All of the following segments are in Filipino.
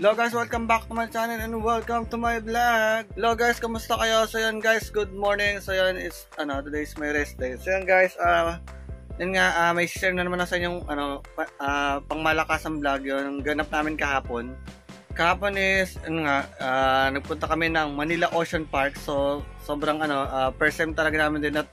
Hello guys, welcome back to my channel and welcome to my vlog. Hello guys, kamusta kayo? So yan guys, good morning. So yan is today is my rest day. So yan guys, yun nga, may share na naman na sa inyong pangmalakasang vlog yung ganap namin kahapon. Kahapon is nagpunta kami ng Manila Ocean Park. So sobrang first time talaga namin din at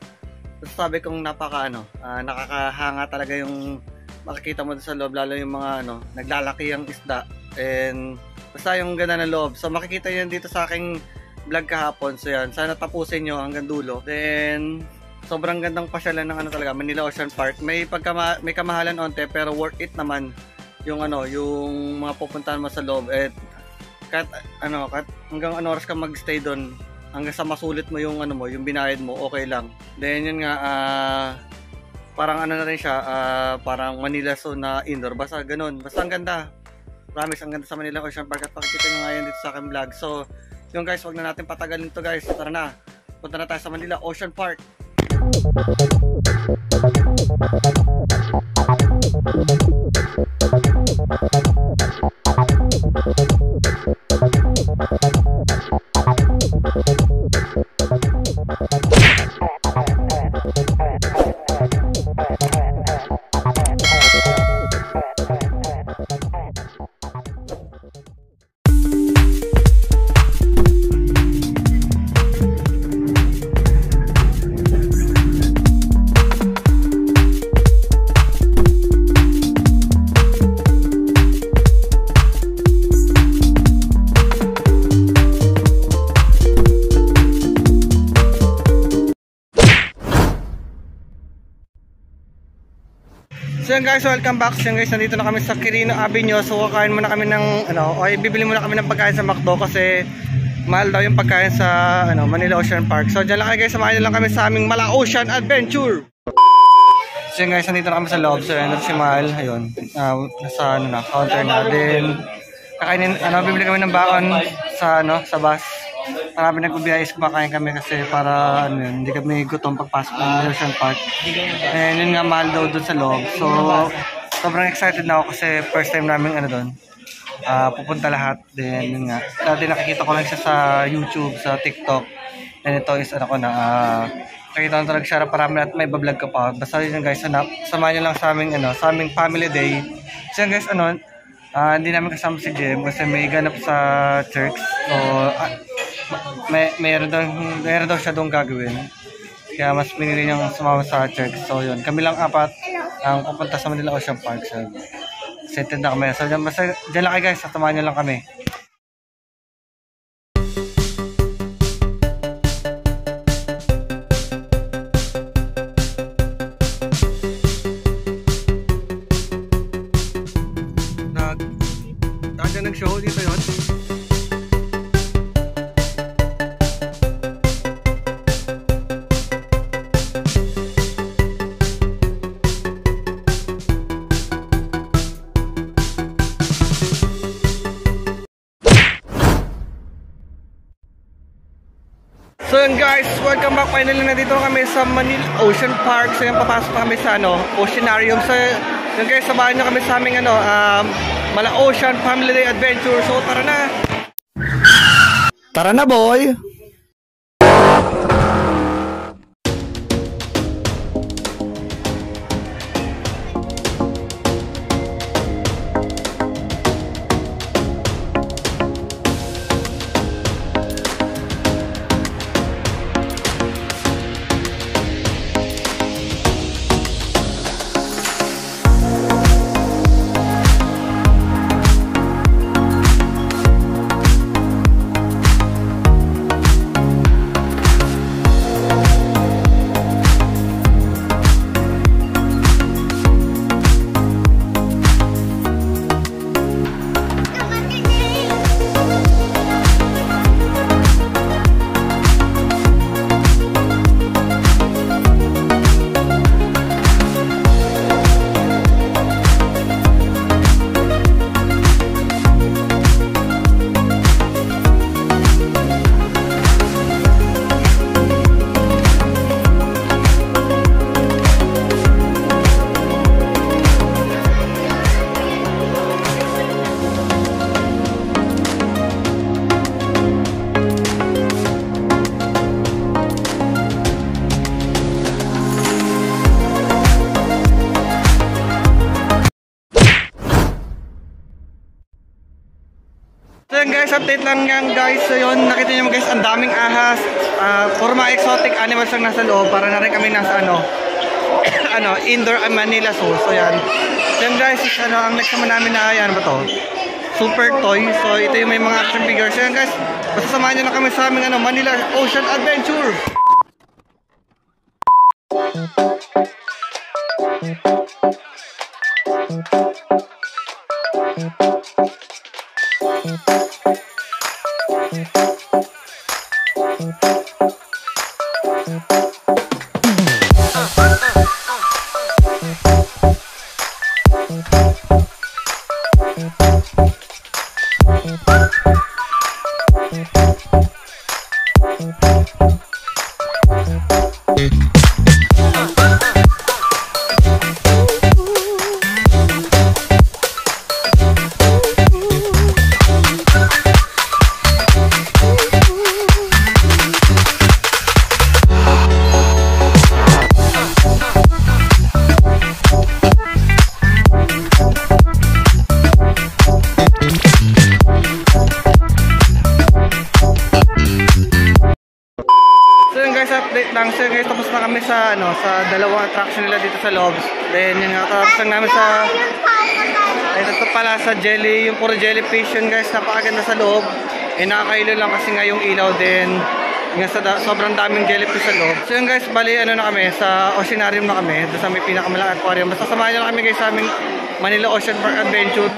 sabi kong nakakahanga talaga yung makikita mo sa loob, lalo yung mga naglalaki ang isda. And basta yung ganda ng loob. So makikita yun dito sa aking vlog kahapon. So yan, sana tapusin nyo hanggang dulo. Then sobrang gandang pasyalan ng talaga Manila Ocean Park. May kamahalan onte pero worth it naman yung yung mga pupuntahan mo sa loob. At kahit hanggang oras ka magstay doon, hanggang sa masulit mo yung yung binayad mo, okay lang. Then yun nga, parang na rin siya, parang Manila Zoo na indoor. Basta ganun, basta ang ganda. Promise, ang ganda sa Manila Ocean Park at pakikita nyo ngayon dito sa aking vlog. So yung guys, wag na natin patagalin to guys. Tara na, punta na tayo sa Manila Ocean Park. So yan guys, welcome back. So yan guys, nandito na kami sa Quirino Avenue. So kakain muna kami ng bibili muna kami ng pagkain sa McDo kasi mahal daw yung pagkain sa Manila Ocean Park. So dyan lang kayo guys, samahan nyo lang kami sa aming Mala Ocean Adventure. So yan guys, nandito na kami sa loob. So yan, si Mahal, ayun, nasa counter na din. Kakainin, bibili kami ng baon sa bus. Marami nagbibiyayos kumakain kami kasi para hindi kami gutom pagpasok ng Ocean Park. And yun nga, mahal daw doon sa loob. So sobrang excited na ako kasi first time namin doon pupunta lahat. Then yun nga, dati nakikita ko lang siya sa YouTube, sa TikTok. And ito is nakikita ko talaga siya parami at may bablog ka pa. Basta yun guys, samahan nyo lang sa aming family day. So yun guys, hindi namin kasama si Jem kasi may ganap sa church. So mayroon daw siya doon gagawin. Kaya mas pinili niyang sumama sa church. So yun, kami lang apat ang pupunta sa Manila Ocean Park. So excited na kami. So dyan lang kayo guys, satumahan nyo lang kami. Nag-show dito yun. So yun guys, welcome back. Finally na dito kami sa Manila Ocean Park. So yun, papasok na kami sa Oceanarium. So yun guys, sabahan nyo kami sa aming Mala Ocean Family Day Adventure. So tara na. Tara na boy. So yun guys, update lang yan guys. So yun, nakita nyo guys, ang daming ahas. Puro mga exotic animals lang nasa loob. Para na rin kami nasa indoor Manila Zoo. So yan. Yan guys, ang next naman namin na yan ba to? Super Toy. So ito yung may mga action figures. So yan guys, basta samahan nyo na kami sa aming Manila Ocean Adventure. Update lang. So guys, tapos na kami sa dalawang attraction nila dito sa loob. Then yung tapos lang namin sa ito pala sa jelly, yung puro jellyfish yun guys, napakaganda sa loob. Nakakailo lang kasi nga yung ilaw din. Sobrang daming jellyfish sa loob. So yun guys, bali na kami sa oceanarium na kami, doon sa may pinakamalang aquarium. Basta samahan nyo na kami guys sa aming Manila Ocean Park Adventure.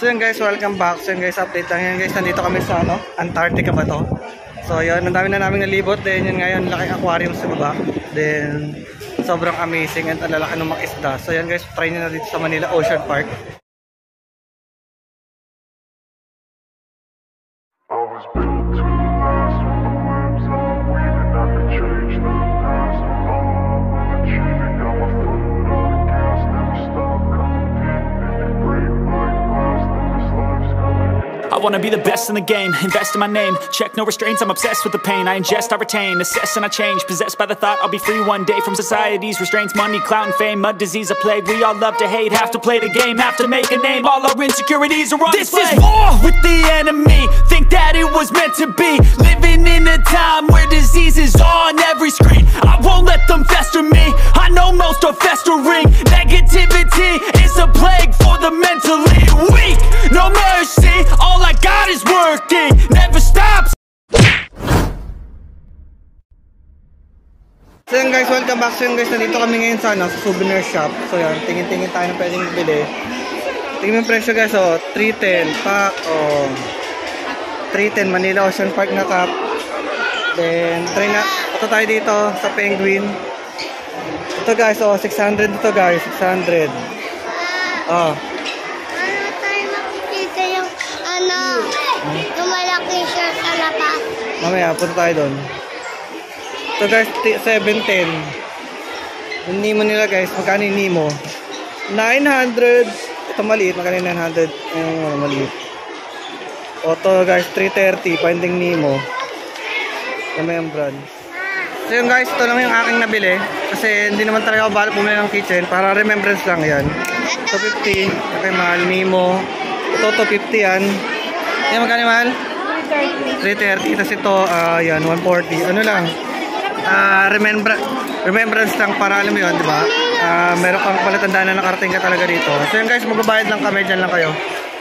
So yun guys, welcome back. So yun guys, update lang yan guys. Nandito kami sa Antarctica ba to? So yun, ang dami na namin nalibot. Then yun ngayon, laking aquarium sa baba. Then sobrang amazing and ang lalaki ng mga isda. So yan guys, try nyo na dito sa Manila Ocean Park. I wanna be the best in the game, invest in my name, check no restraints, I'm obsessed with the pain. I ingest, I retain, assess and I change, possessed by the thought I'll be free one day from society's restraints. Money, clout and fame, mud, disease, a plague. We all love to hate, have to play the game, have to make a name. All our insecurities are on display. This is war with the enemy, think that it was meant to be. Living in a time where disease is on every screen. I won't let them fester me, I know most are festering. Negativity is a plague for the mentally weak. No mercy, all I got is words. working never stops. So yan guys, welcome back. So yan guys, nandito kami ngayon sa souvenir shop. So yan, tingin-tingin tayo ng pwedeng bili. Tingin mo yung presyo guys, 310 pack, 310 Manila Ocean Park na cup. Then, ito tayo dito sa Penguin. Ito guys, 600 ito guys, 600. Ano tayo makikita yung yung malaki siya sa labas. Mamaya, punta tayo doon. Ito guys, 710. Yung Nemo nila guys, magkano yung Nemo? 900. Ito maliit, magkano yung 900? Yung maliit. Ito guys, 330. Finding Nemo. Yan may yung brand. So yun guys, ito lang yung aking nabili. Kasi hindi naman talaga ako balak bumili ng kitchen. Para remembrance lang yan. 250. Okay, mahal. Nemo. Ito, 250 yan. Yan, magkano yung mahal? 330. Tapos ito, yan, 140. Ano lang? Remembrance lang para alam mo yun, di ba? Meron kang palatandaan na nakarating ka talaga dito. So yun guys, magbabayad lang kami. Dyan lang kayo.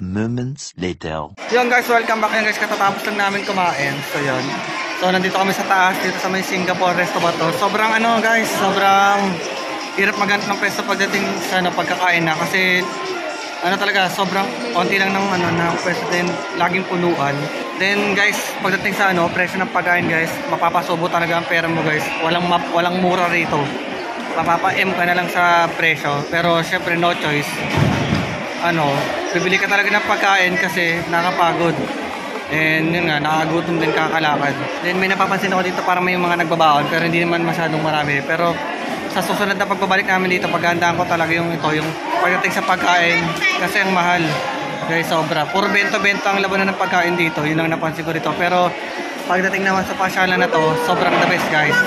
Moments later. Yun guys, welcome back. Yan guys, katatapos lang namin kumain. So yun. So nandito kami sa taas, dito sa may Singapore Resto ba to. Sobrang guys, sobrang hirap maghanap ng pwesto pagdating sa pagkakain na. Kasi talaga, sobrang konti lang ng ng pwesto din, laging punuan. Then guys, pagdating sa presyo ng pagkain guys, mapapasubo talaga ang pera mo guys. Walang mura rito. Mapapa-M ka na lang sa presyo. Pero syempre no choice. Bibili ka talaga ng pagkain kasi nakapagod. And yun nga, nakagutom din kakalakad. Then may napapansin ako dito parang may mga nagbabaon pero hindi naman masyadong marami. Pero sa susunod na pagbabalik namin dito, paghandaan ko talaga yung pagdating sa pagkain kasi ang mahal. Guys, sobra. Puro bento-bento ang labanan ng pagkain dito. Yun ang napansin ko dito. Pero pagdating naman sa pasyalan na to, sobrang the best guys.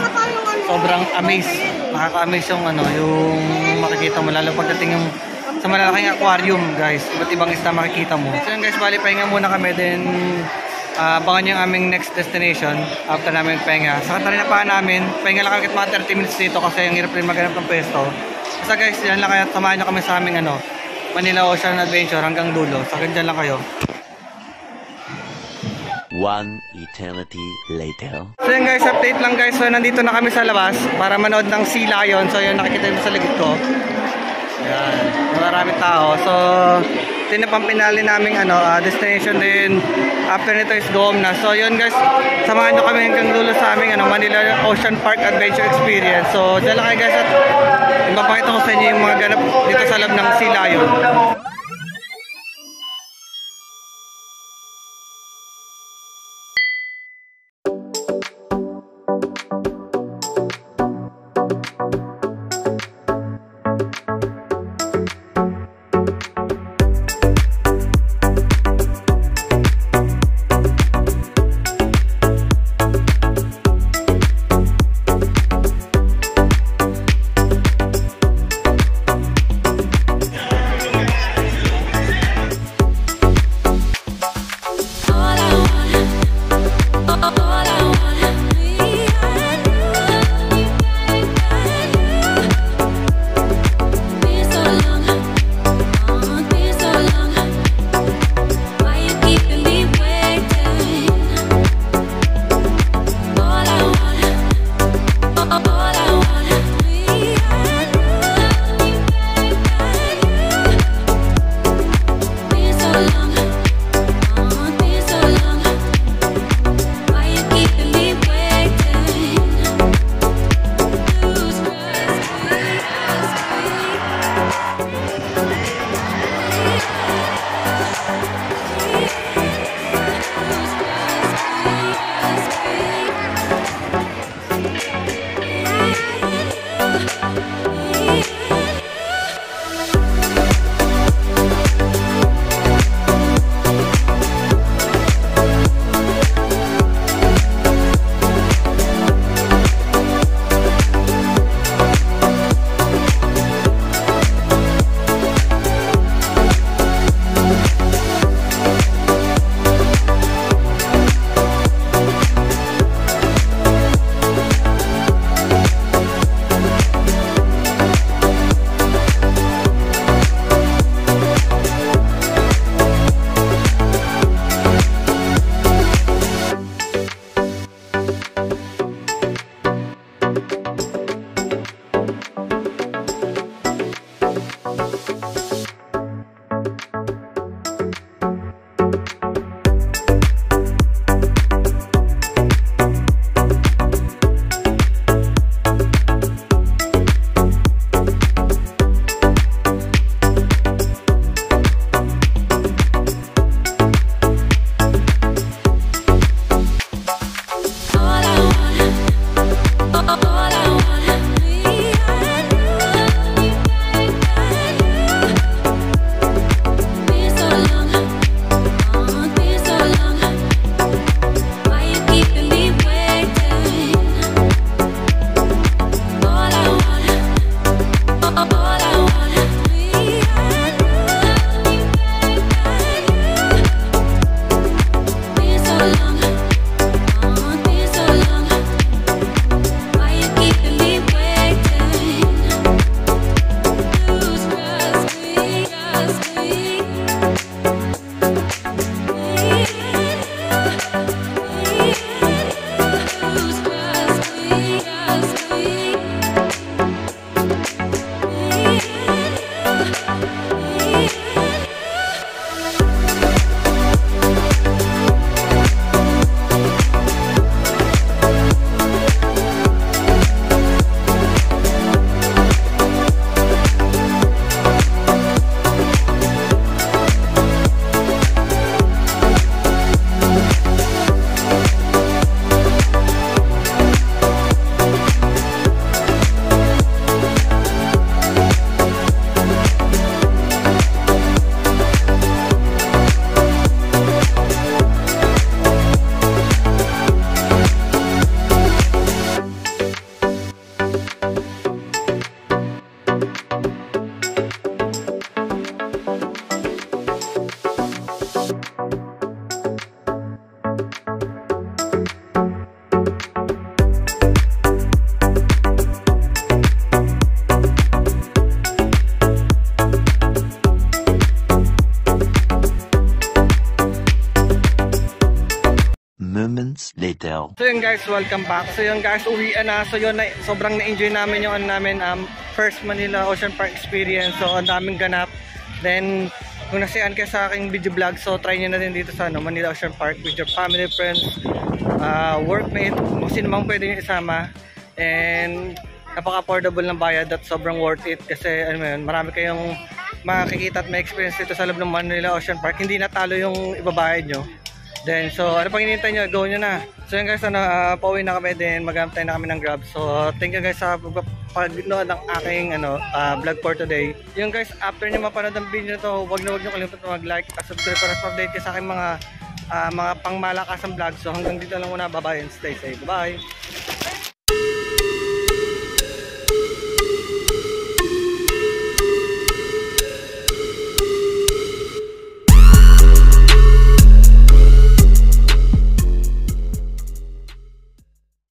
Sobrang amaze. Nakaka-amaze yung yung makikita mo. Lalo pagdating yung sa malalaking aquarium guys. Iba't ibang isda makikita mo. So yun guys, bali pahinga muna kami. Then abangan yung aming next destination after namin pahinga. Sa kantarin na pa namin, pahinga lang agad mga 30 minutes dito kasi ang hirap rin maghanap ng pwesto. Basta guys, yan lang kaya samahan nyo kami sa aming Manila Ocean Adventure hanggang dulo. Sa akin dyan lang kayo. One eternity later. So yun guys, update lang guys. So nandito na kami sa labas para manood ng Sea Lion. So yun, nakikita nyo sa likod ko. Ayan, maraming tao. So ito na pang pinali naming destination din. After nito is go home na. So yun guys, samahan nyo kami hanggang dulo sa aming Manila Ocean Park Adventure Experience. So dyan lang kayo guys at ipapakita ko sa inyo yung mga ganap dito sa loob ng Sea Lion. moments later. So yun guys, welcome back. So yun guys, uwian na. So yun, sobrang na-enjoy namin yung first Manila Ocean Park experience. So ang daming ganap. Then kung nasiyan kayo sa aking video vlog, so try nyo na din dito sa Manila Ocean Park with your family, friends, workmate, kung sino mang pwede nyo isama. And napaka-affordable ng bayad at sobrang worth it kasi marami kayong makikita at may experience dito sa loob ng Manila Ocean Park. Hindi natalo yung ibabayad nyo. Then, so ano pang hinihintay nyo? Go nyo na. So yun guys, pauwi na kami din. Mag-aantay na kami ng Grab. So thank you guys sa pag-nood ng aking vlog for today. Yung guys, after nyo mapanood ang video na to, huwag nyo kalimutan mag-like at subscribe para sa update kayo sa aking mga pangmalakasang vlog. So hanggang dito lang muna. Bye-bye and stay safe. Bye!